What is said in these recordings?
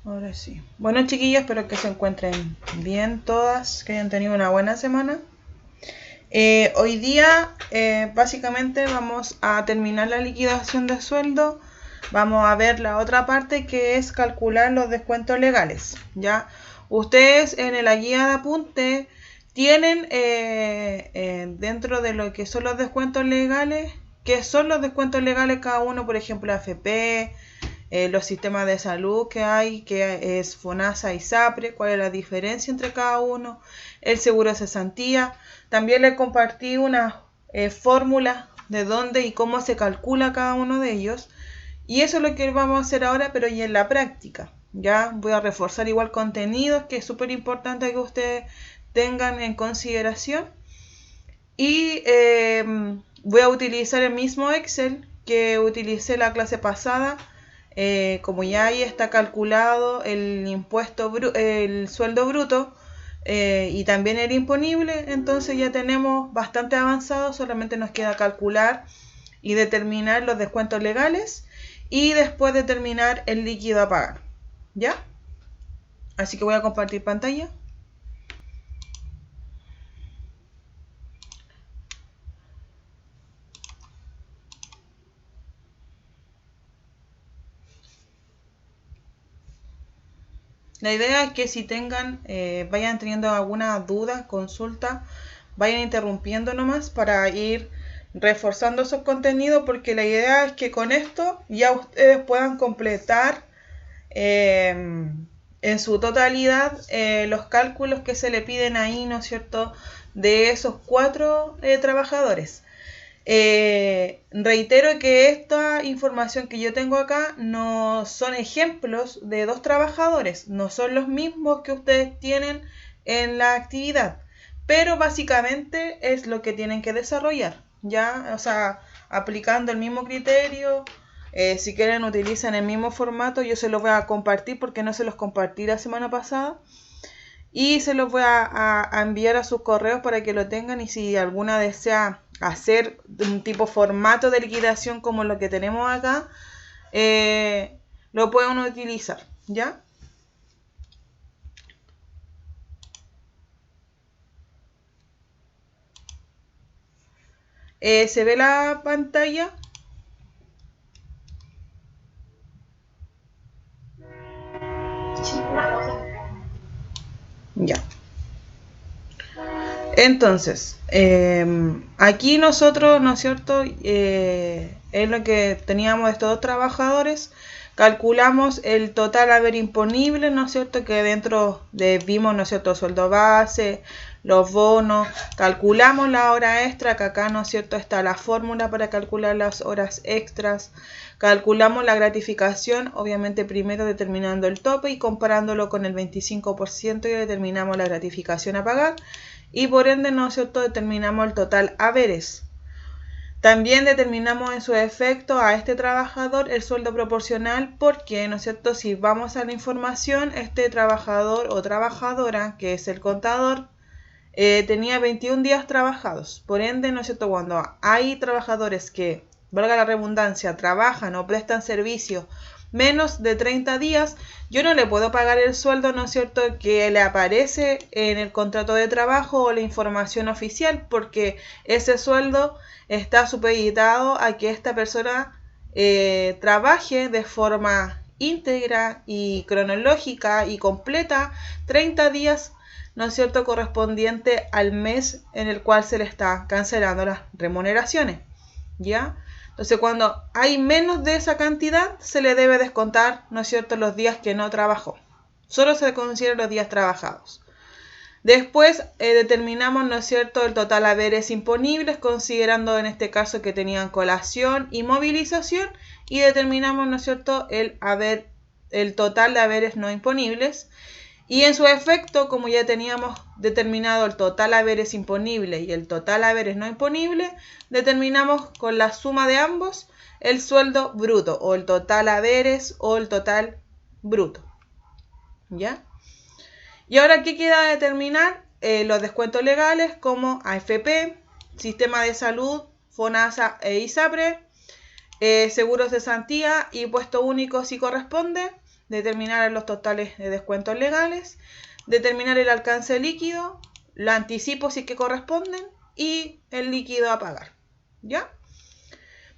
Ahora sí. Bueno, chiquillas, espero que se encuentren bien todas, que hayan tenido una buena semana. Hoy día, básicamente, vamos a terminar la liquidación de sueldo. Vamos a ver la otra parte, que es calcular los descuentos legales. ¿Ya? Ustedes en la guía de apunte tienen dentro de lo que son los descuentos legales, que son los descuentos legales cada uno, por ejemplo, AFP, los sistemas de salud que hay, que es FONASA y SAPRE, cuál es la diferencia entre cada uno, el seguro de cesantía. También les compartí una fórmula de dónde y cómo se calcula cada uno de ellos. Y eso es lo que vamos a hacer ahora, pero ya en la práctica. Ya voy a reforzar igual contenidos, que es súper importante que ustedes tengan en consideración. Y voy a utilizar el mismo Excel que utilicé la clase pasada. Como ya ahí está calculado el impuesto, el sueldo bruto y también el imponible, entonces ya tenemos bastante avanzado. Solamente nos queda calcular y determinar los descuentos legales y después determinar el líquido a pagar. ¿Ya? Así que voy a compartir pantalla. La idea es que si tengan, vayan teniendo alguna duda, consulta, vayan interrumpiendo nomás para ir reforzando esos contenidos, porque la idea es que con esto ya ustedes puedan completar en su totalidad los cálculos que se le piden ahí, ¿no es cierto?, de esos 4 trabajadores. Reitero que esta información que yo tengo acá no son ejemplos de 2 trabajadores, no son los mismos que ustedes tienen en la actividad, pero básicamente es lo que tienen que desarrollar, ¿ya? O sea, aplicando el mismo criterio. Si quieren utilizan el mismo formato, yo se los voy a compartir porque no se los compartí la semana pasada. Y se los voy a enviar a sus correos para que lo tengan, y si alguna desea hacer un tipo formato de liquidación como lo que tenemos acá, lo pueden utilizar, ¿ya? ¿Se ve la pantalla? Ya. Entonces, aquí nosotros, ¿no es cierto?, es lo que teníamos de estos 2 trabajadores. Calculamos el total haber imponible, ¿no es cierto?, que dentro de vimos, ¿no es cierto?, sueldo base, los bonos. Calculamos la hora extra, que acá, ¿no es cierto?, está la fórmula para calcular las horas extras. Calculamos la gratificación, obviamente primero determinando el tope y comparándolo con el 25%, y determinamos la gratificación a pagar. Y por ende, ¿no es cierto?, determinamos el total haberes. También determinamos en su efecto a este trabajador el sueldo proporcional, porque, ¿no es cierto?, si vamos a la información, este trabajador o trabajadora, que es el contador, tenía 21 días trabajados. Por ende, ¿no es cierto?, cuando hay trabajadores que, valga la redundancia, trabajan o prestan servicio menos de 30 días, yo no le puedo pagar el sueldo, ¿no es cierto?, que le aparece en el contrato de trabajo o la información oficial, porque ese sueldo está supeditado a que esta persona trabaje de forma íntegra y cronológica y completa 30 días, ¿no es cierto?, correspondiente al mes en el cual se le está cancelando las remuneraciones, ¿ya? Entonces, cuando hay menos de esa cantidad, se le debe descontar, ¿no es cierto?, los días que no trabajó. Solo se consideran los días trabajados. Después determinamos, ¿no es cierto?, el total haberes imponibles, considerando en este caso que tenían colación y movilización, y determinamos, ¿no es cierto?, el total de haberes no imponibles. Y en su efecto, como ya teníamos determinado el total haberes imponible y el total haberes no imponible, determinamos con la suma de ambos el sueldo bruto, o el total haberes o el total bruto, ¿ya? Y ahora, ¿qué queda determinar? Los descuentos legales como AFP, Sistema de Salud, FONASA e ISAPRE, seguros de cesantía, impuesto único si corresponde, determinar los totales de descuentos legales, determinar el alcance líquido, los anticipos si que corresponden y el líquido a pagar. ¿Ya?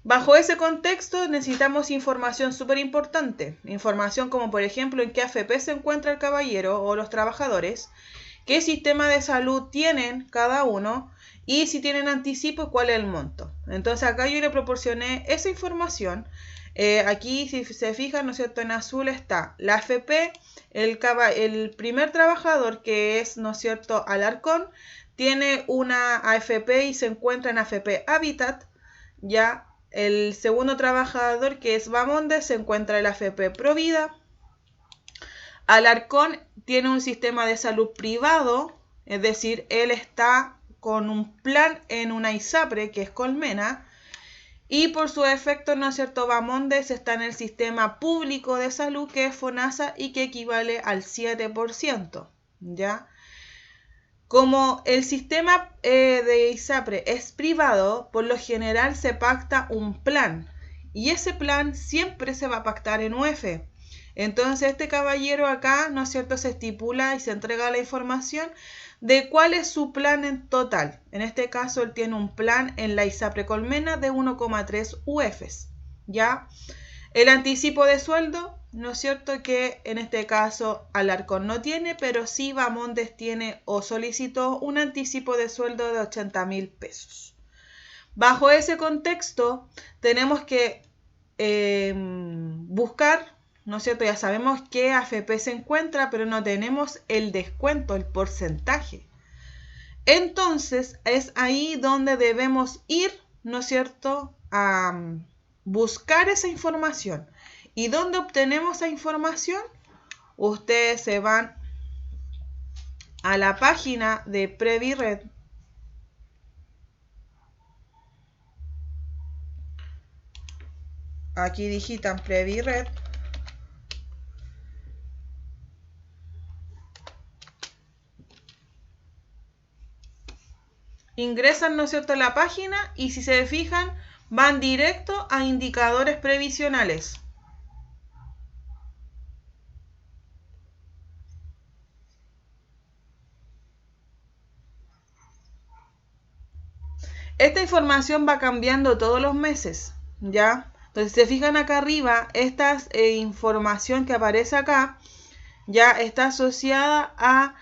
Bajo ese contexto necesitamos información súper importante. Información como por ejemplo en qué AFP se encuentra el caballero o los trabajadores, qué sistema de salud tienen cada uno y si tienen anticipo y cuál es el monto. Entonces acá yo le proporcioné esa información. Aquí si se fijan, ¿no es cierto? En azul está la AFP, el primer trabajador que es, ¿no es cierto?, Alarcón, tiene una AFP y se encuentra en AFP Habitat. Ya el segundo trabajador que es Bamonde se encuentra en la AFP Provida. Alarcón tiene un sistema de salud privado, es decir, él está con un plan en una ISAPRE que es Colmena. Y por su efecto, ¿no es cierto?, Bamondes está en el sistema público de salud que es FONASA y que equivale al 7%. ¿Ya? Como el sistema de ISAPRE es privado, por lo general se pacta un plan. Y ese plan siempre se va a pactar en UF. Entonces este caballero acá, ¿no es cierto?, se estipula y se entrega la información de cuál es su plan en total. En este caso, él tiene un plan en la ISAPRE Colmena de 1,3 UFs. ¿Ya? El anticipo de sueldo, ¿no es cierto?, que en este caso Alarcón no tiene, pero sí Bamondes tiene o solicitó un anticipo de sueldo de 80.000 pesos. Bajo ese contexto, tenemos que buscar, ¿no es cierto? Ya sabemos qué AFP se encuentra, pero no tenemos el descuento, el porcentaje. Entonces, es ahí donde debemos ir, ¿no es cierto?, a buscar esa información. ¿Y dónde obtenemos esa información? Ustedes se van a la página de Previred. Aquí digitan Previred. Ingresan, ¿no es cierto?, a la página y si se fijan, van directo a indicadores previsionales. Esta información va cambiando todos los meses, ¿ya? Entonces, si se fijan acá arriba, esta información que aparece acá ya está asociada a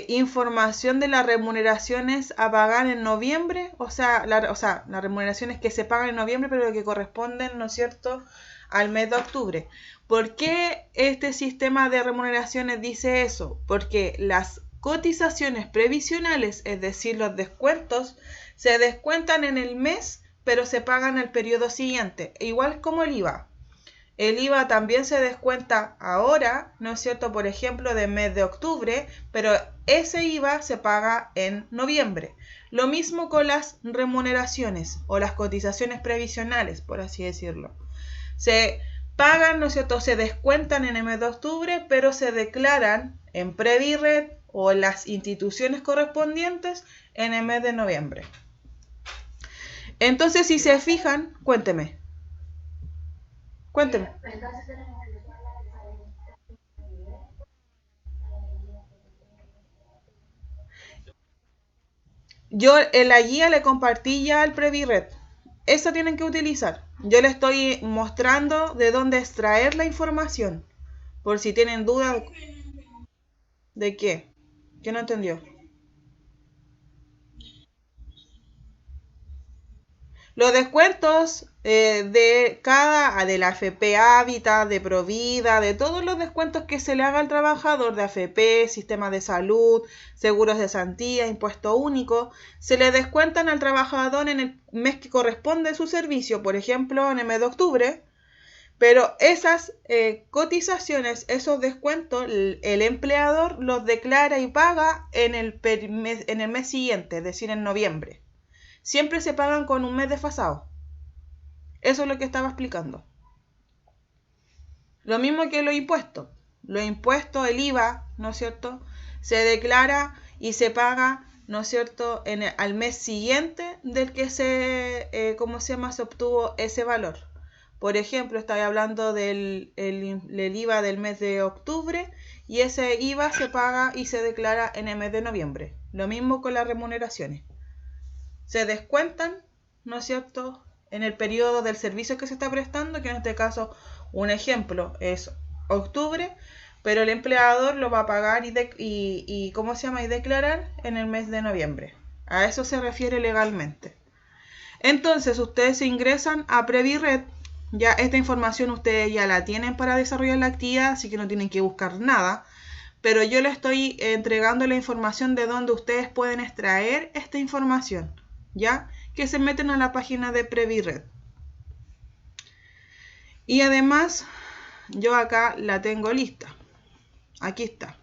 información de las remuneraciones a pagar en noviembre, o sea, las remuneraciones que se pagan en noviembre, pero que corresponden, ¿no es cierto?, al mes de octubre. ¿Por qué este sistema de remuneraciones dice eso? Porque las cotizaciones previsionales, es decir, los descuentos, se descuentan en el mes, pero se pagan el periodo siguiente, igual como el IVA. El IVA también se descuenta ahora, ¿no es cierto?, por ejemplo, del mes de octubre, pero ese IVA se paga en noviembre. Lo mismo con las remuneraciones o las cotizaciones previsionales, por así decirlo. Se pagan, ¿no es cierto?, se descuentan en el mes de octubre, pero se declaran en Previred o en las instituciones correspondientes en el mes de noviembre. Entonces, si se fijan, cuénteme. Yo en la guía le compartí ya el Previred. Esa tienen que utilizar. Yo les estoy mostrando de dónde extraer la información. Por si tienen dudas. ¿De qué? ¿Qué no entendió? Los descuentos de la AFP Habitat, de Provida, de todos los descuentos que se le haga al trabajador de AFP, sistema de salud, seguros de cesantía, impuesto único, se le descuentan al trabajador en el mes que corresponde su servicio, por ejemplo, en el mes de octubre, pero esas cotizaciones, esos descuentos, el empleador los declara y paga en el mes siguiente, es decir, en noviembre. Siempre se pagan con un mes desfasado. Eso es lo que estaba explicando. Lo mismo que los impuestos. Los impuestos, el IVA, ¿no es cierto?, se declara y se paga, ¿no es cierto?, al mes siguiente del que se obtuvo ese valor. Por ejemplo, estoy hablando del IVA del mes de octubre y ese IVA se paga y se declara en el mes de noviembre. Lo mismo con las remuneraciones. Se descuentan, ¿no es cierto?, en el periodo del servicio que se está prestando, que en este caso, un ejemplo, es octubre, pero el empleador lo va a pagar y ¿cómo se llama? Y declarar en el mes de noviembre. A eso se refiere legalmente. Entonces, ustedes se ingresan a Previred. Ya esta información ustedes ya la tienen para desarrollar la actividad, así que no tienen que buscar nada. Pero yo les estoy entregando la información de donde ustedes pueden extraer esta información, ¿ya? Que se meten a la página de Previred. Y además, yo acá la tengo lista. Aquí está.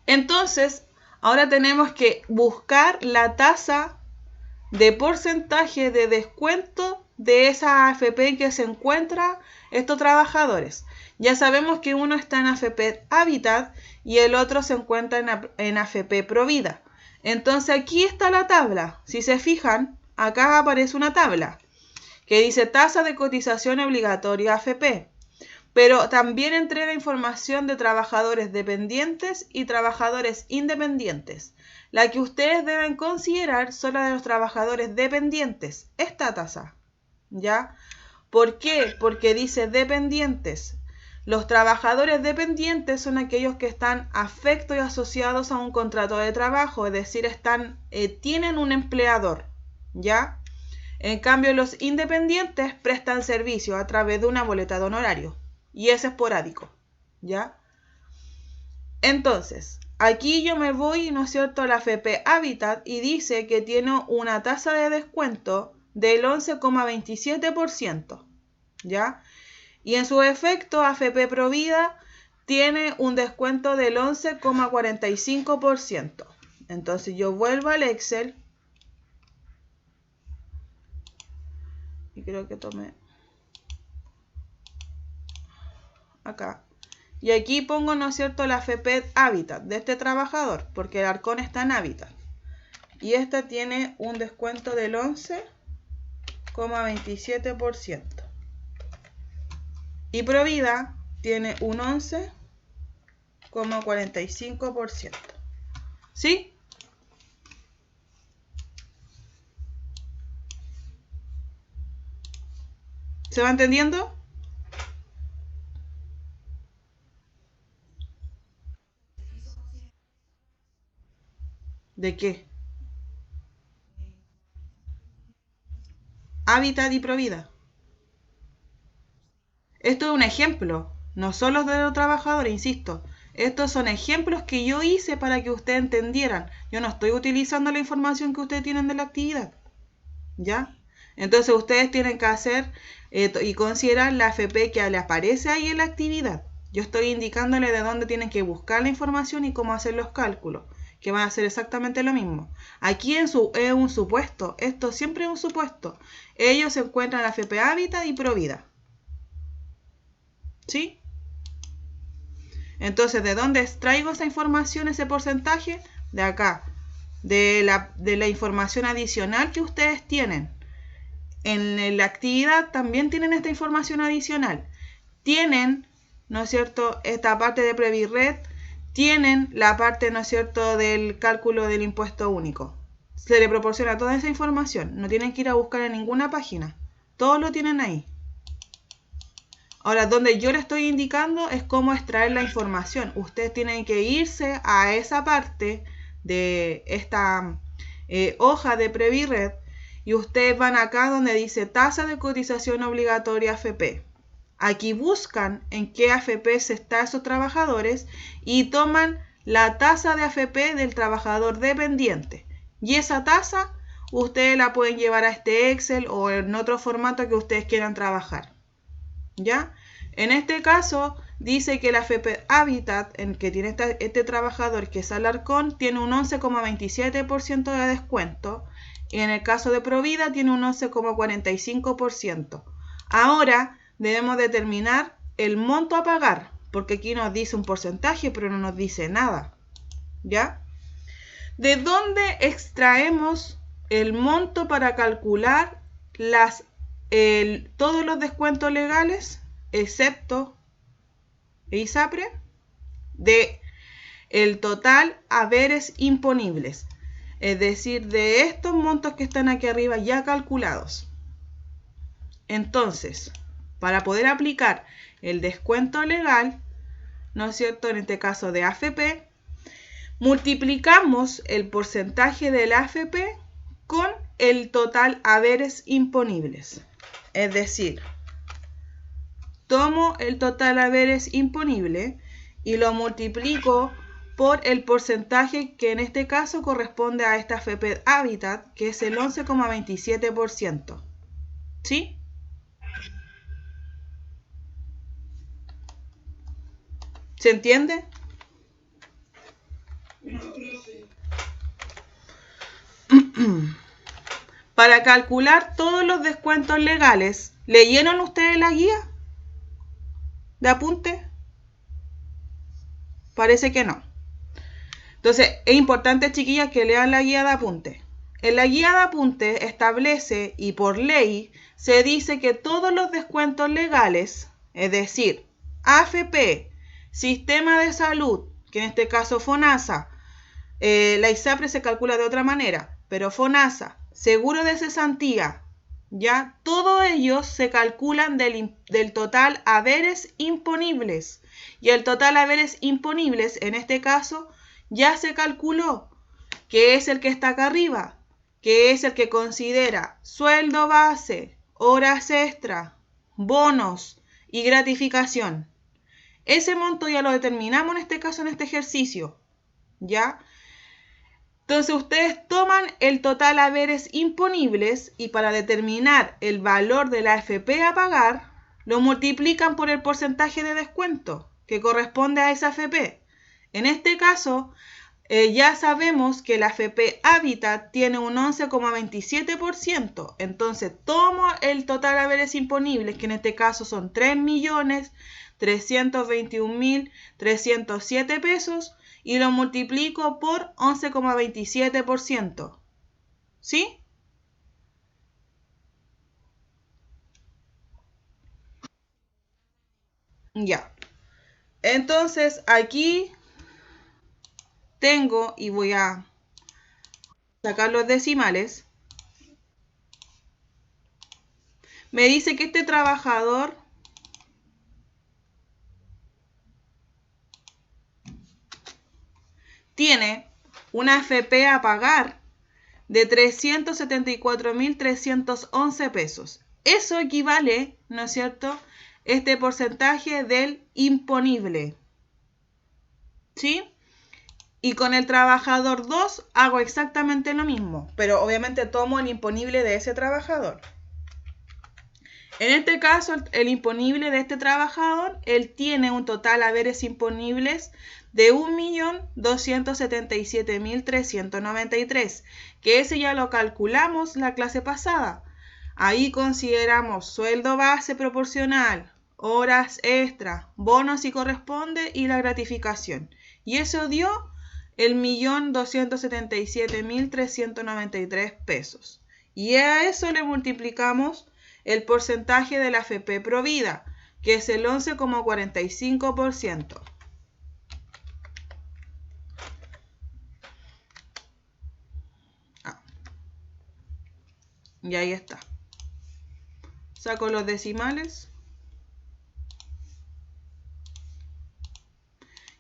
Entonces, ahora tenemos que buscar la tasa de porcentaje de descuento de esa AFP en que se encuentran estos trabajadores. Ya sabemos que uno está en AFP Habitat y el otro se encuentra en AFP Provida. Entonces aquí está la tabla. Si se fijan, acá aparece una tabla que dice tasa de cotización obligatoria AFP. Pero también entrega información de trabajadores dependientes y trabajadores independientes. La que ustedes deben considerar son la de los trabajadores dependientes, esta tasa, ¿ya? ¿Por qué? Porque dice dependientes. Los trabajadores dependientes son aquellos que están afectos y asociados a un contrato de trabajo, es decir, tienen un empleador, ¿ya? En cambio, los independientes prestan servicio a través de una boleta de honorario y es esporádico, ¿ya? Entonces, aquí yo me voy, ¿no es cierto?, a la AFP Habitat y dice que tiene una tasa de descuento del 11,27%, ¿ya? Y en su efecto, AFP Provida tiene un descuento del 11,45%. Entonces yo vuelvo al Excel y creo que tomé acá. Y aquí pongo, ¿no es cierto?, la AFP Habitat de este trabajador, porque el Arcón está en Habitat. Y esta tiene un descuento del 11,27%. Y Provida tiene un 11,45%. ¿Sí? ¿Se va entendiendo? ¿De qué? Habitat y Provida. Esto es un ejemplo, no solo de los trabajadores, insisto. Estos son ejemplos que yo hice para que ustedes entendieran. Yo no estoy utilizando la información que ustedes tienen de la actividad, ¿ya? Entonces ustedes tienen que hacer y considerar la AFP que le aparece ahí en la actividad. Yo estoy indicándole de dónde tienen que buscar la información y cómo hacer los cálculos, que van a hacer exactamente lo mismo. Aquí es un supuesto, esto siempre es un supuesto. Ellos se encuentran en la AFP Habitat y Provida. ¿Sí? Entonces, ¿de dónde extraigo esa información, ese porcentaje? De acá, de la información adicional que ustedes tienen. En la actividad también tienen esta información adicional. Tienen, ¿no es cierto?, esta parte de Previred, tienen la parte, ¿no es cierto?, del cálculo del impuesto único. Se le proporciona toda esa información. No tienen que ir a buscar en ninguna página. Todo lo tienen ahí. Ahora, donde yo le estoy indicando es cómo extraer la información. Ustedes tienen que irse a esa parte de esta hoja de Previred y ustedes van acá donde dice tasa de cotización obligatoria AFP. Aquí buscan en qué AFP se está esos trabajadores y toman la tasa de AFP del trabajador dependiente. Y esa tasa ustedes la pueden llevar a este Excel o en otro formato que ustedes quieran trabajar. ¿Ya? En este caso dice que la AFP Habitat, en que tiene este trabajador que es Alarcón, tiene un 11,27% de descuento y en el caso de Provida tiene un 11,45%. Ahora debemos determinar el monto a pagar, porque aquí nos dice un porcentaje pero no nos dice nada. ¿Ya? ¿De dónde extraemos el monto para calcular las todos los descuentos legales, excepto ISAPRE, de el total haberes imponibles. Es decir, de estos montos que están aquí arriba ya calculados. Entonces, para poder aplicar el descuento legal, ¿no es cierto? En este caso de AFP, multiplicamos el porcentaje del AFP con el total haberes imponibles. Es decir, tomo el total haberes imponible y lo multiplico por el porcentaje que en este caso corresponde a esta AFP Habitat, que es el 11,27%. ¿Sí? ¿Se entiende? Para calcular todos los descuentos legales, ¿leyeron ustedes la guía de apunte? Parece que no. Entonces, es importante, chiquillas, que lean la guía de apunte. En la guía de apunte establece y por ley se dice que todos los descuentos legales, es decir, AFP, Sistema de Salud, que en este caso FONASA, la ISAPRE se calcula de otra manera, pero FONASA, Seguro de Cesantía, ya todos ellos se calculan del total haberes imponibles. Y el total haberes imponibles, en este caso, ya se calculó, que es el que está acá arriba, que es el que considera sueldo base, horas extra, bonos y gratificación. Ese monto ya lo determinamos en este caso, en este ejercicio, ¿ya? Entonces ustedes toman el total haberes imponibles y para determinar el valor de la AFP a pagar, lo multiplican por el porcentaje de descuento que corresponde a esa AFP. En este caso, ya sabemos que la AFP Habitat tiene un 11,27%. Entonces tomo el total haberes imponibles, que en este caso son 3.321.307 pesos, y lo multiplico por 11,27%. ¿Sí? Ya. Entonces aquí tengo, y voy a sacar los decimales, me dice que este trabajador tiene una AFP a pagar de 374.311 pesos. Eso equivale, ¿no es cierto?, este porcentaje del imponible. ¿Sí? Y con el trabajador 2 hago exactamente lo mismo, pero obviamente tomo el imponible de ese trabajador. En este caso, el imponible de este trabajador, él tiene un total haberes imponibles de 1.277.393, que ese ya lo calculamos la clase pasada. Ahí consideramos sueldo base proporcional, horas extra, bonos si corresponde y la gratificación. Y eso dio el 1.277.393 pesos. Y a eso le multiplicamos el porcentaje de la AFP Provida, que es el 11,45%. Y ahí está. Saco los decimales.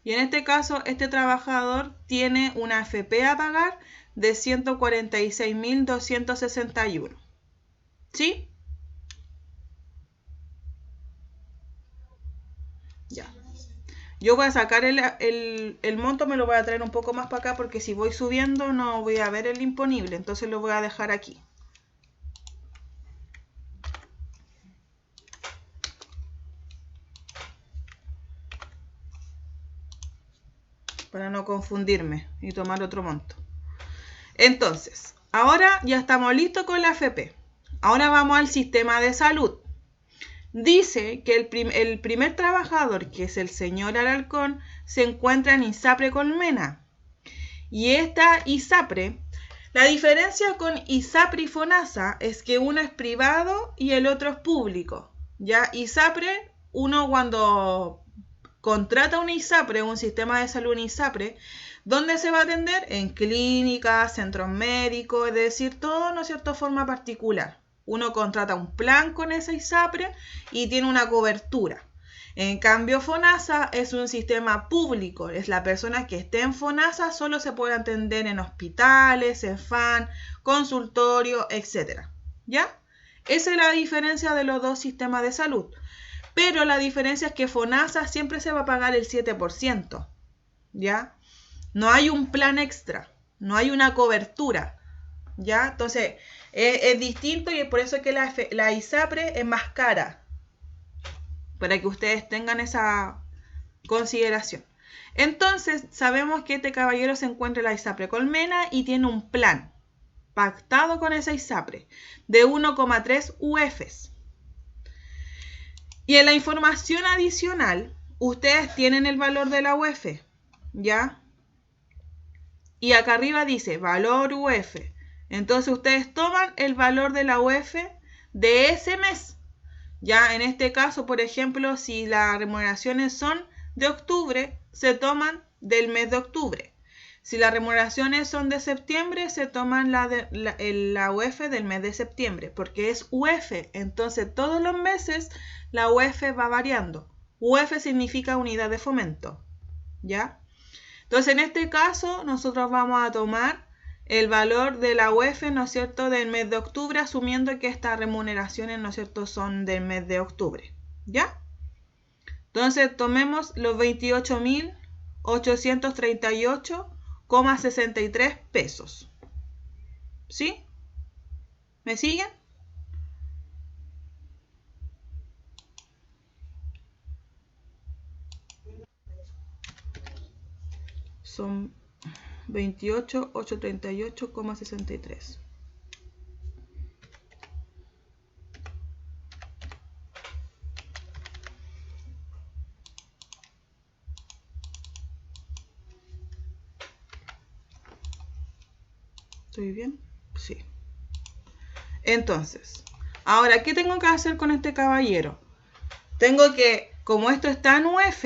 Y en este caso, este trabajador tiene una AFP a pagar de 146.261. ¿Sí? Ya. Yo voy a sacar el monto, me lo voy a traer un poco más para acá porque si voy subiendo no voy a ver el imponible, entonces lo voy a dejar aquí. Para no confundirme y tomar otro monto. Entonces, ahora ya estamos listos con la AFP. Ahora vamos al sistema de salud. Dice que el primer trabajador, que es el señor Alarcón, se encuentra en ISAPRE Colmena. Y esta ISAPRE La diferencia con ISAPRE y FONASA es que uno es privado y el otro es público. Ya ISAPRE, uno cuando contrata un ISAPRE, un sistema de salud ISAPRE, ¿dónde se va a atender? En clínicas, centros médicos, es decir, todo, ¿no es cierto?, forma particular. Uno contrata un plan con ese ISAPRE y tiene una cobertura. En cambio, FONASA es un sistema público. Es la persona que esté en FONASA solo se puede atender en hospitales, en FAN, consultorio, etc. ¿Ya? Esa es la diferencia de los dos sistemas de salud. Pero la diferencia es que FONASA siempre se va a pagar el 7%. ¿Ya? No hay un plan extra. No hay una cobertura. ¿Ya? Entonces, es distinto y es por eso que la ISAPRE es más cara. Para que ustedes tengan esa consideración. Entonces, sabemos que este caballero se encuentra en la ISAPRE Colmena y tiene un plan pactado con esa ISAPRE de 1,3 UFs. Y en la información adicional, ustedes tienen el valor de la UF, ¿ya? Y acá arriba dice valor UF. Entonces, ustedes toman el valor de la UF de ese mes. Ya en este caso, por ejemplo, si las remuneraciones son de octubre, se toman del mes de octubre. Si las remuneraciones son de septiembre, se toman la UF del mes de septiembre, porque es UF. Entonces, todos los meses la UF va variando. UF significa unidad de fomento. ¿Ya? Entonces, en este caso, nosotros vamos a tomar el valor de la UF, ¿no es cierto?, del mes de octubre, asumiendo que estas remuneraciones, ¿no es cierto?, son del mes de octubre. ¿Ya? Entonces, tomemos los 28.838,63 pesos. ¿Sí? ¿Me siguen? Son 28.838,63. ¿Estoy bien? Sí. Entonces, ahora, ¿qué tengo que hacer con este caballero? Tengo que, como esto está en UF,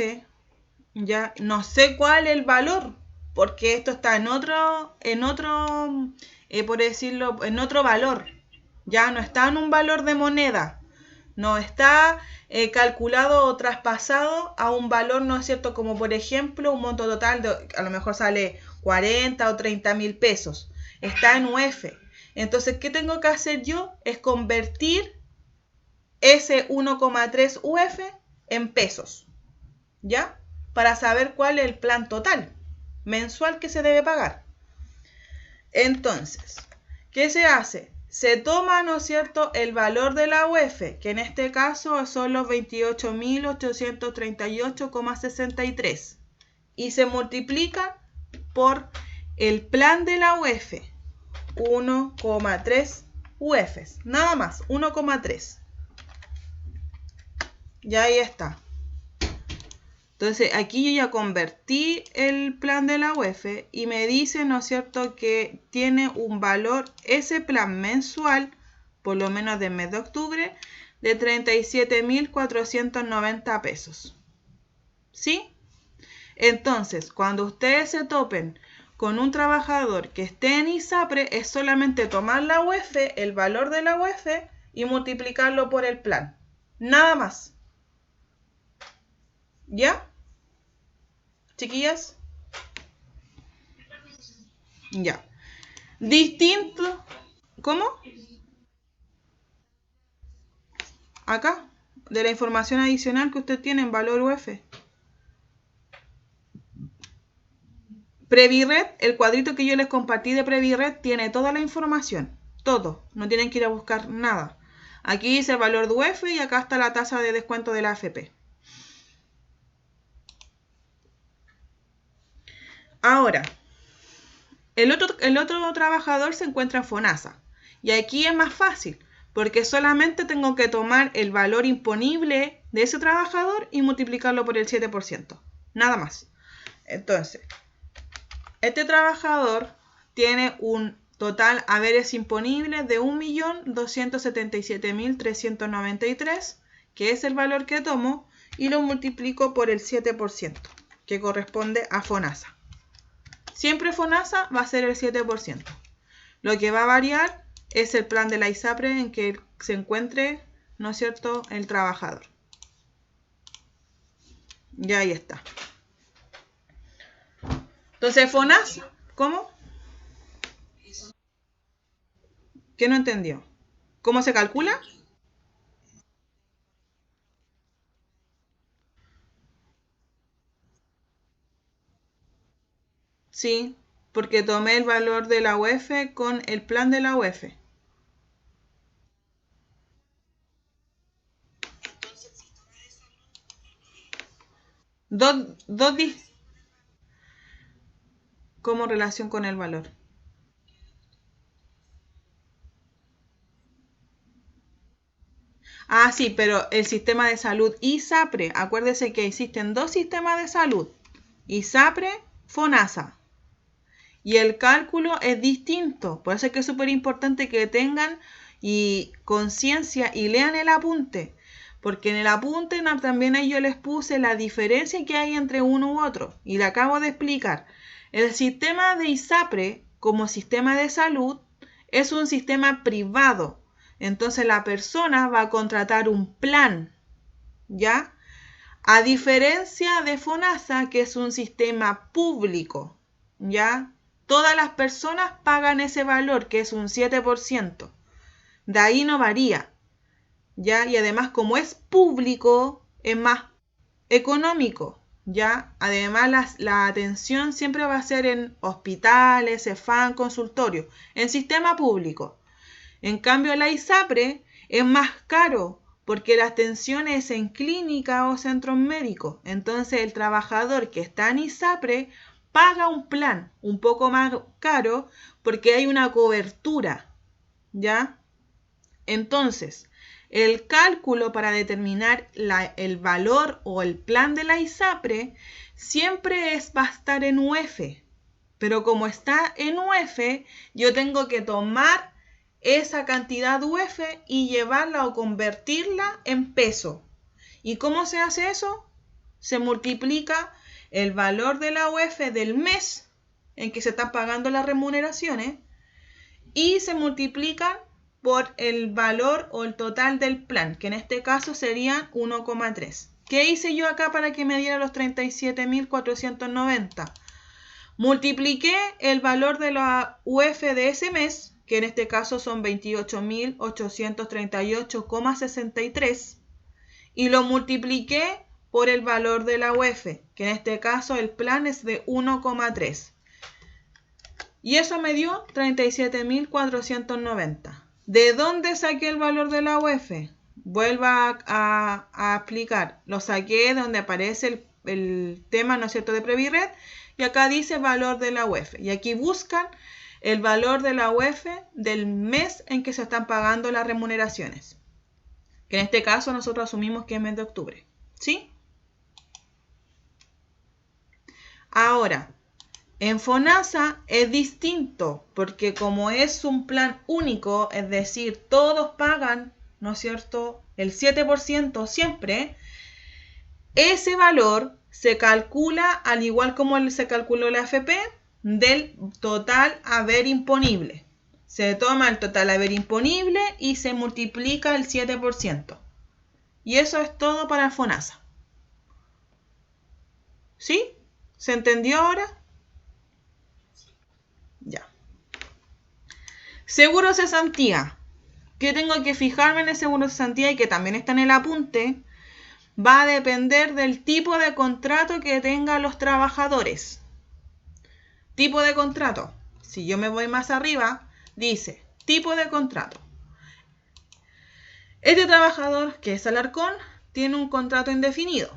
ya no sé cuál es el valor, porque esto está en otro, por decirlo, en otro valor. Ya no está en un valor de moneda. No está calculado o traspasado a un valor, ¿no es cierto? Como por ejemplo un monto total de, a lo mejor sale 40 o 30 mil pesos. Está en UF. Entonces, ¿qué tengo que hacer yo? Es convertir ese 1,3 UF en pesos. ¿Ya? Para saber cuál es el plan total mensual que se debe pagar. Entonces, ¿qué se hace? Se toma, ¿no es cierto?, el valor de la UF, que en este caso son los 28.838,63, y se multiplica por el plan de la UF, 1,3 UFs, nada más, 1,3. Ya ahí está. Entonces, aquí yo ya convertí el plan de la UF y me dice, ¿no es cierto?, que tiene un valor, ese plan mensual, por lo menos del mes de octubre, de 37.490 pesos. ¿Sí? Entonces, cuando ustedes se topen con un trabajador que esté en ISAPRE, es solamente tomar la UF, el valor de la UF, y multiplicarlo por el plan. Nada más. ¿Ya? Chiquillas. Ya. Distinto. ¿Cómo? Acá. De la información adicional que usted tiene en valor UF. Previred, el cuadrito que yo les compartí de Previred tiene toda la información. Todo. No tienen que ir a buscar nada. Aquí dice el valor de UF y acá está la tasa de descuento de la AFP. Ahora, el otro trabajador se encuentra en FONASA. Y aquí es más fácil, porque solamente tengo que tomar el valor imponible de ese trabajador y multiplicarlo por el 7%. Nada más. Entonces, este trabajador tiene un total haberes imponibles de 1.277.393, que es el valor que tomo, y lo multiplico por el 7%, que corresponde a FONASA. Siempre FONASA va a ser el 7%. Lo que va a variar es el plan de la ISAPRE en que se encuentre, ¿no es cierto?, el trabajador. Y ahí está. Entonces, FONASA, ¿cómo? ¿Qué no entendió? ¿Cómo se calcula? Sí, porque tomé el valor de la UEF con el plan de la UEF. Dos como relación con el valor. Ah, sí, pero el sistema de salud ISAPRE, acuérdese que existen dos sistemas de salud, ISAPRE, FONASA. Y el cálculo es distinto, por eso es que es súper importante que tengan y conciencia y lean el apunte, porque en el apunte también ahí yo les puse la diferencia que hay entre uno u otro, y le acabo de explicar. El sistema de ISAPRE como sistema de salud es un sistema privado, entonces la persona va a contratar un plan, ¿ya? A diferencia de FONASA, que es un sistema público, ¿ya? Todas las personas pagan ese valor, que es un 7%. De ahí no varía, ¿ya? Y además, como es público, es más económico, ¿ya? Además, la atención siempre va a ser en hospitales, CEFAM, consultorios, en sistema público. En cambio, la ISAPRE es más caro porque la atención es en clínica o centros médicos. Entonces, el trabajador que está en ISAPRE paga un plan un poco más caro porque hay una cobertura, ¿ya? Entonces, el cálculo para determinar el valor o el plan de la ISAPRE siempre va a estar en UF. Pero como está en UF, yo tengo que tomar esa cantidad UF y llevarla o convertirla en peso. ¿Y cómo se hace eso? Se multiplica el valor de la UF del mes en que se están pagando las remuneraciones y se multiplican por el valor o el total del plan, que en este caso serían 1,3. ¿Qué hice yo acá para que me diera los 37.490? Multipliqué el valor de la UF de ese mes, que en este caso son 28.838,63, y lo multipliqué por el valor de la UF, que en este caso el plan es de 1,3. Y eso me dio 37.490. ¿De dónde saqué el valor de la UF? Vuelvo a aplicar. Lo saqué donde aparece el tema, ¿no es cierto?, de Previred. Y acá dice valor de la UF. Y aquí buscan el valor de la UF del mes en que se están pagando las remuneraciones. Que en este caso nosotros asumimos que es mes de octubre. ¿Sí? Ahora, en FONASA es distinto, porque como es un plan único, es decir, todos pagan, ¿no es cierto?, el 7% siempre, ese valor se calcula, al igual como se calculó la AFP, del total haber imponible. Se toma el total haber imponible y se multiplica el 7%. Y eso es todo para FONASA. ¿Sí? ¿Se entendió ahora? Ya. Seguro cesantía. ¿Qué tengo que fijarme en el seguro cesantía y que también está en el apunte? Va a depender del tipo de contrato que tengan los trabajadores. Tipo de contrato. Si yo me voy más arriba, dice tipo de contrato. Este trabajador, que es Alarcón, tiene un contrato indefinido.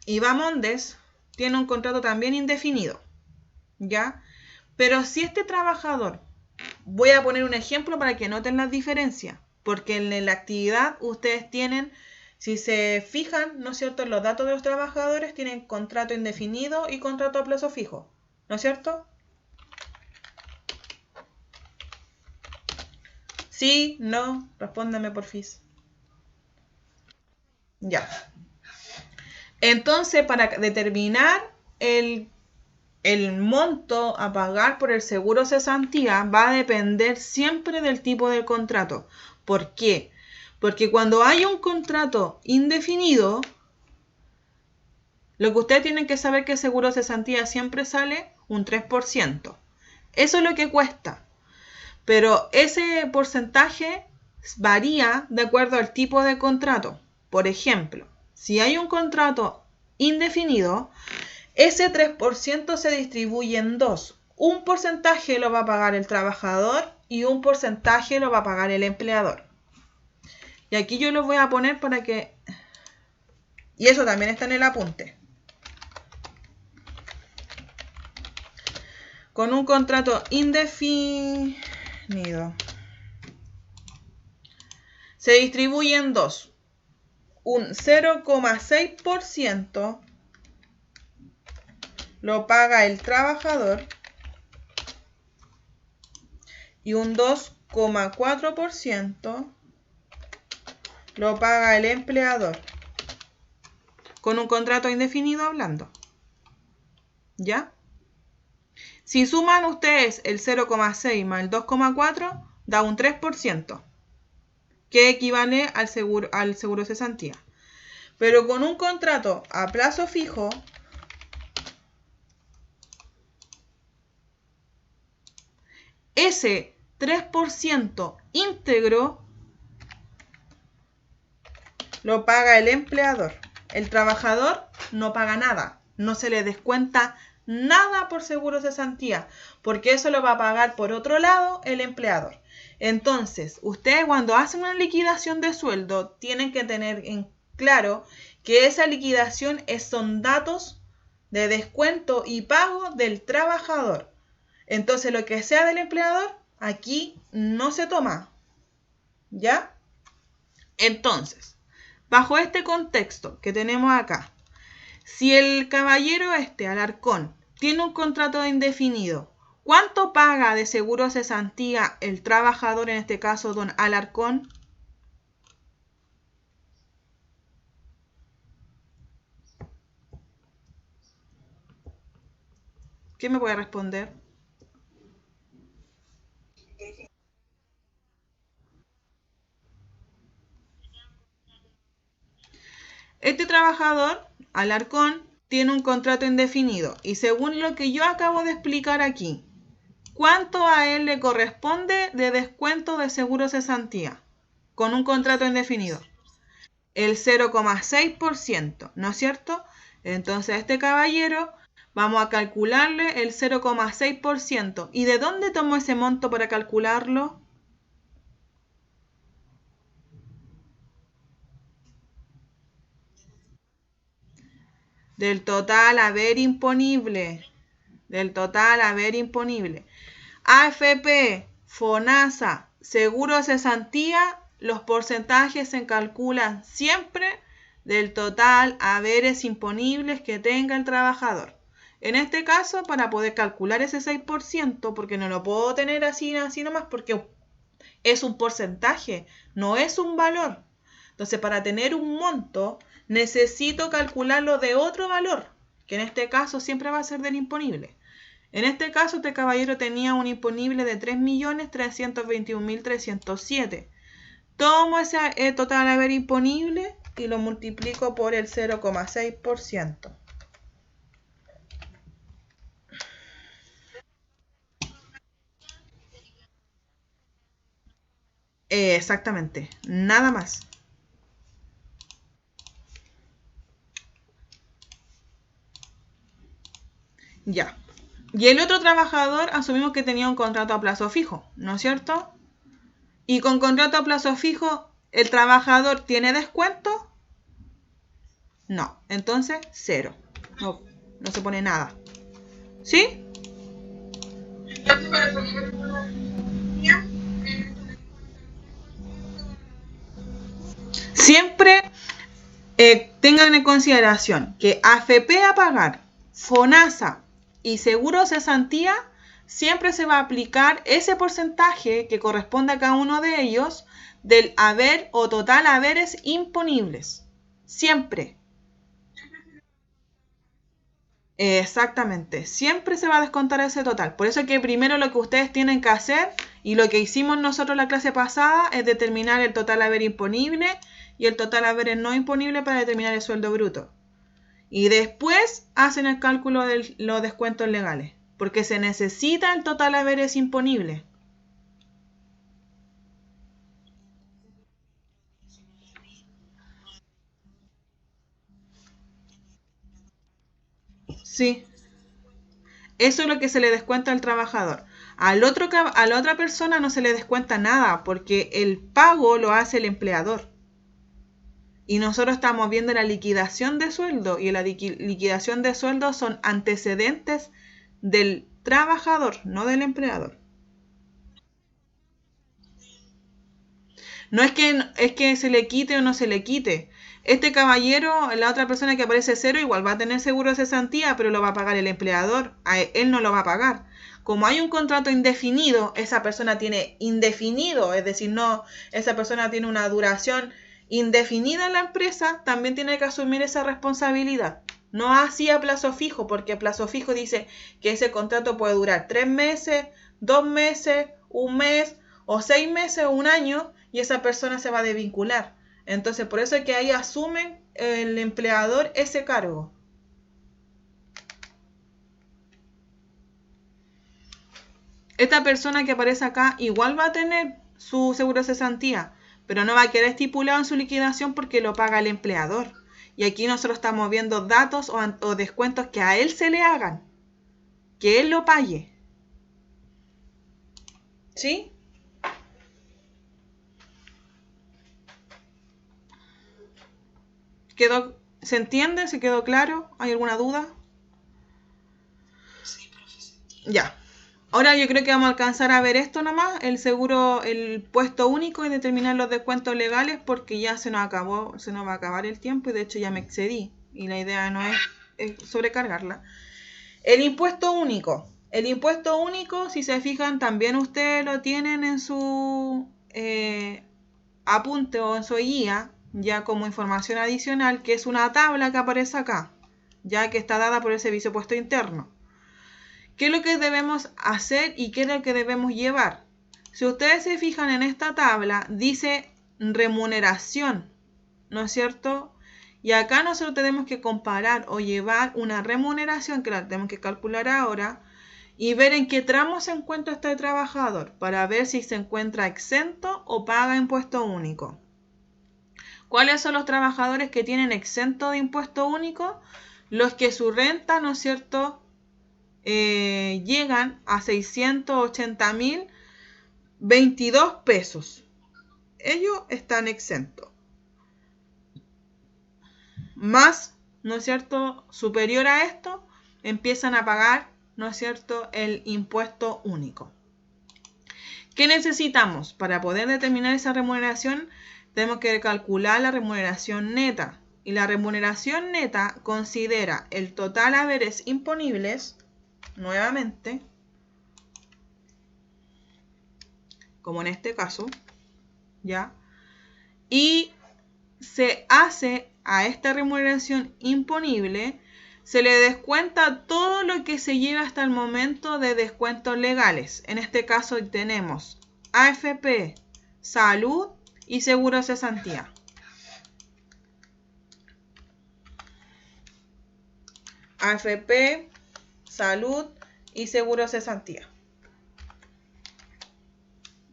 Iván Mondes tiene un contrato también indefinido. ¿Ya? Pero si este trabajador, voy a poner un ejemplo para que noten las diferencias, porque en la actividad ustedes tienen, si se fijan, ¿no es cierto?, en los datos de los trabajadores tienen contrato indefinido y contrato a plazo fijo, ¿no es cierto? Sí, no, respóndeme porfis. Ya. Entonces, para determinar el monto a pagar por el seguro cesantía va a depender siempre del tipo de contrato. ¿Por qué? Porque cuando hay un contrato indefinido, lo que ustedes tienen que saber es que el seguro cesantía siempre sale un 3%. Eso es lo que cuesta. Pero ese porcentaje varía de acuerdo al tipo de contrato. Por ejemplo, si hay un contrato indefinido, ese 3% se distribuye en dos. Un porcentaje lo va a pagar el trabajador y un porcentaje lo va a pagar el empleador. Y aquí yo lo voy a poner para que... Y eso también está en el apunte. Con un contrato indefinido se distribuye en dos. Un 0,6% lo paga el trabajador y un 2,4% lo paga el empleador. Con un contrato indefinido hablando. ¿Ya? Si suman ustedes el 0,6 más el 2,4, da un 3%, que equivale al seguro cesantía. Pero con un contrato a plazo fijo, ese 3% íntegro lo paga el empleador. El trabajador no paga nada, no se le descuenta nada por seguro cesantía, porque eso lo va a pagar por otro lado el empleador. Entonces, ustedes cuando hacen una liquidación de sueldo tienen que tener en claro que esa liquidación son datos de descuento y pago del trabajador. Entonces, lo que sea del empleador, aquí no se toma. ¿Ya? Entonces, bajo este contexto que tenemos acá, si el caballero Alarcón, tiene un contrato indefinido, ¿cuánto paga de seguro cesantía el trabajador, en este caso don Alarcón? ¿Qué me puede responder? Este trabajador, Alarcón, tiene un contrato indefinido y según lo que yo acabo de explicar aquí, ¿cuánto a él le corresponde de descuento de seguro cesantía con un contrato indefinido? El 0,6%, ¿no es cierto? Entonces a este caballero vamos a calcularle el 0,6%. ¿Y de dónde tomó ese monto para calcularlo? Del total haber imponible. Del total haber imponible. AFP, FONASA, seguro cesantía, los porcentajes se calculan siempre del total haberes imponibles que tenga el trabajador. En este caso, para poder calcular ese 6%, porque no lo puedo tener así nomás, porque es un porcentaje, no es un valor. Entonces, para tener un monto, necesito calcularlo de otro valor, que en este caso siempre va a ser del imponible. En este caso, este caballero tenía un imponible de 3.321.307. Tomo ese total haber imponible y lo multiplico por el 0,6%. Exactamente, nada más. Ya. Y el otro trabajador asumimos que tenía un contrato a plazo fijo, ¿no es cierto? Y con contrato a plazo fijo, ¿el trabajador tiene descuento? No, entonces 0. No, no se pone nada. ¿Sí? Siempre tengan en consideración que AFP a pagar, FONASA y seguro cesantía siempre se va a aplicar ese porcentaje que corresponde a cada uno de ellos del haber o total haberes imponibles. Siempre. Exactamente, siempre se va a descontar ese total. Por eso es que primero lo que ustedes tienen que hacer, y lo que hicimos nosotros la clase pasada, es determinar el total haber imponible y el total haber no imponible para determinar el sueldo bruto. Y después hacen el cálculo de los descuentos legales, porque se necesita el total haberes imponible. Sí, eso es lo que se le descuenta al trabajador. A la otra persona no se le descuenta nada, porque el pago lo hace el empleador. Y nosotros estamos viendo la liquidación de sueldo, y la liquidación de sueldo son antecedentes del trabajador, no del empleador. No es que se le quite o no se le quite. Este caballero, la otra persona que aparece cero, igual va a tener seguro de cesantía, pero lo va a pagar el empleador. Él no lo va a pagar. Como hay un contrato indefinido, esa persona tiene indefinido, es decir, no, esa persona tiene una duración indefinida en la empresa, también tiene que asumir esa responsabilidad. No así a plazo fijo, porque a plazo fijo dice que ese contrato puede durar 3 meses, 2 meses, 1 mes, o 6 meses o 1 año, y esa persona se va a desvincular. Entonces, por eso es que ahí asume el empleador ese cargo. Esta persona que aparece acá igual va a tener su seguro de cesantía, pero no va a quedar estipulado en su liquidación porque lo paga el empleador. Y aquí nosotros estamos viendo datos o descuentos que a él se le hagan, que él lo pague. ¿Sí? ¿Se entiende? ¿Se quedó claro? ¿Hay alguna duda? Sí, profesor. Ya. Ahora yo creo que vamos a alcanzar a ver esto nomás, el seguro, el puesto único, y determinar los descuentos legales, porque ya se nos va a acabar el tiempo, y de hecho ya me excedí y la idea no es sobrecargarla. El impuesto único. El impuesto único, si se fijan, también ustedes lo tienen en su apunte o en su guía, ya como información adicional, que es una tabla que aparece acá, ya que está dada por el Servicio de Puesto Interno. ¿Qué es lo que debemos hacer y qué es lo que debemos llevar? Si ustedes se fijan en esta tabla, dice remuneración, ¿no es cierto? Y acá nosotros tenemos que comparar o llevar una remuneración, que la tenemos que calcular ahora, y ver en qué tramo se encuentra este trabajador, para ver si se encuentra exento o paga impuesto único. ¿Cuáles son los trabajadores que tienen exento de impuesto único? Los que su renta, ¿no es cierto?, llegan a 680.022 pesos. Ellos están exentos. Más, ¿no es cierto?, superior a esto, empiezan a pagar, ¿no es cierto?, el impuesto único. ¿Qué necesitamos? Para poder determinar esa remuneración, tenemos que calcular la remuneración neta. Y la remuneración neta considera el total haberes imponibles, nuevamente, como en este caso, ¿ya? Y se hace a esta remuneración imponible, se le descuenta todo lo que se lleva hasta el momento de descuentos legales. En este caso tenemos AFP, salud y seguro de cesantía. AFP, salud y seguro de cesantía.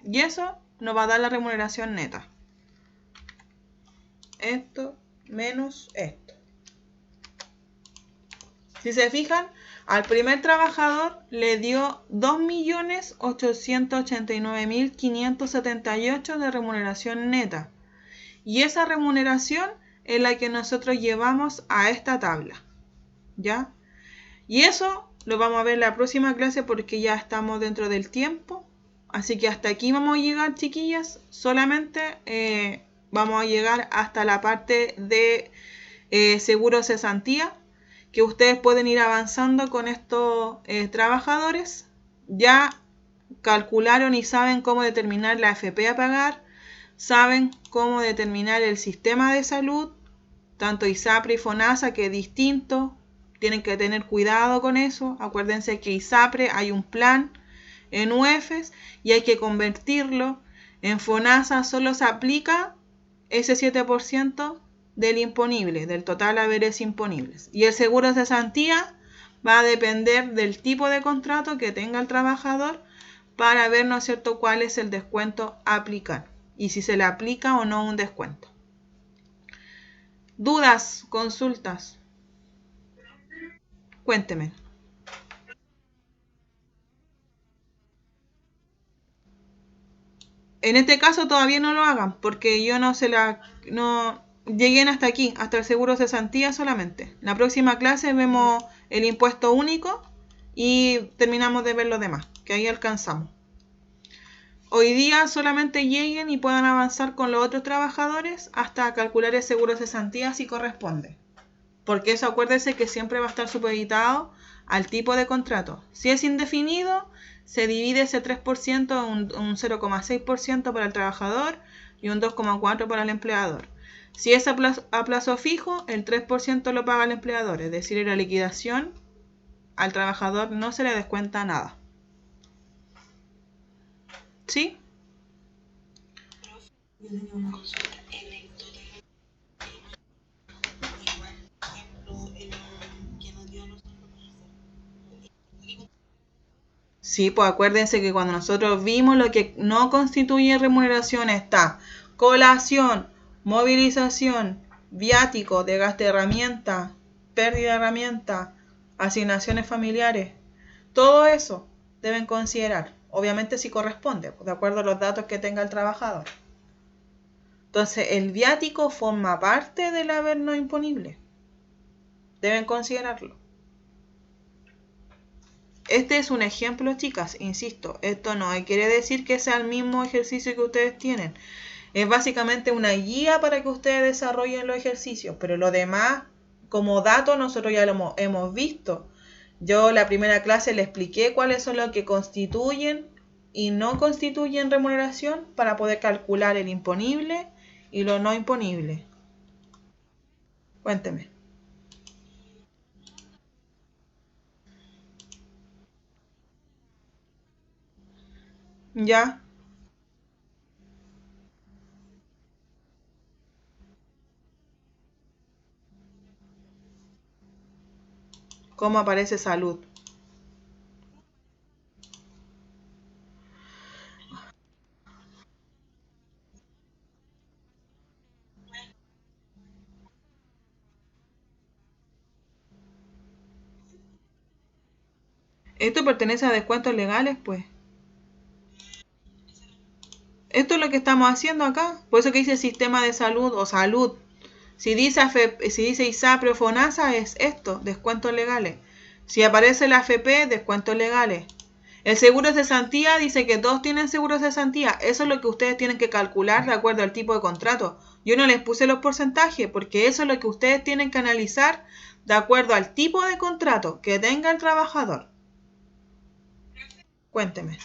Y eso nos va a dar la remuneración neta. Esto menos esto. Si se fijan, al primer trabajador le dio 2.889.578 de remuneración neta. Y esa remuneración es la que nosotros llevamos a esta tabla, ¿ya? Y eso lo vamos a ver en la próxima clase porque ya estamos dentro del tiempo. Así que hasta aquí vamos a llegar, chiquillas. Solamente vamos a llegar hasta la parte de seguro cesantía, que ustedes pueden ir avanzando con estos trabajadores, ya calcularon y saben cómo determinar la AFP a pagar, saben cómo determinar el sistema de salud, tanto ISAPRE y FONASA, que es distinto, tienen que tener cuidado con eso. Acuérdense que ISAPRE hay un plan en UEFES y hay que convertirlo. En FONASA solo se aplica ese 7% del imponible, del total haberes imponibles. Y el seguro de cesantía va a depender del tipo de contrato que tenga el trabajador para ver, ¿no es cierto?, cuál es el descuento a aplicar y si se le aplica o no un descuento. ¿Dudas? ¿Consultas? Cuénteme. En este caso todavía no lo hagan porque yo no lleguen hasta aquí, hasta el seguro de cesantía solamente. La próxima clase vemos el impuesto único y terminamos de ver los demás, que ahí alcanzamos. Hoy día solamente lleguen y puedan avanzar con los otros trabajadores hasta calcular el seguro de cesantía si corresponde. Porque eso acuérdese que siempre va a estar supeditado al tipo de contrato. Si es indefinido, se divide ese 3%, un 0,6% para el trabajador y un 2,4% para el empleador. Si es a plazo fijo, el 3% lo paga el empleador, es decir, en la liquidación al trabajador no se le descuenta nada. ¿Sí? Sí, pues acuérdense que cuando nosotros vimos lo que no constituye remuneración está colación, movilización, viático, desgaste de herramienta, pérdida de herramienta, asignaciones familiares. Todo eso deben considerar, obviamente si corresponde, de acuerdo a los datos que tenga el trabajador. Entonces, el viático forma parte del haber no imponible. Deben considerarlo. Este es un ejemplo, chicas, insisto, esto no quiere decir que sea el mismo ejercicio que ustedes tienen. Es básicamente una guía para que ustedes desarrollen los ejercicios, pero lo demás, como dato, nosotros ya lo hemos visto. Yo la primera clase le expliqué cuáles son los que constituyen y no constituyen remuneración para poder calcular el imponible y lo no imponible. Cuénteme. ¿Ya? ¿Cómo aparece salud? Esto pertenece a descuentos legales, pues. Esto es lo que estamos haciendo acá. Por eso que dice sistema de salud o salud. Si dice ISAPRE o FONASA es esto, descuentos legales. Si aparece la AFP, descuentos legales. El seguro de cesantía dice que todos tienen seguro de cesantía. Eso es lo que ustedes tienen que calcular de acuerdo al tipo de contrato. Yo no les puse los porcentajes porque eso es lo que ustedes tienen que analizar de acuerdo al tipo de contrato que tenga el trabajador. Cuénteme.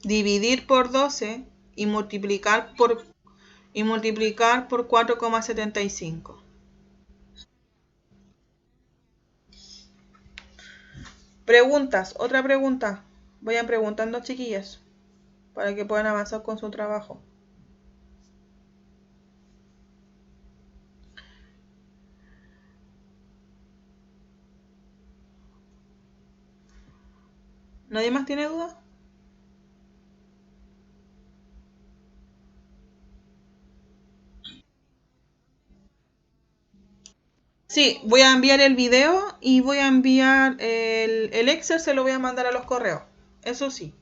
Dividir por 12 y multiplicar por 4,75. Preguntas, otra pregunta. Vayan preguntando, chiquillas, para que puedan avanzar con su trabajo. ¿Nadie más tiene dudas? Sí, voy a enviar el video y voy a enviar el Excel, se lo voy a mandar a los correos. Eso sí.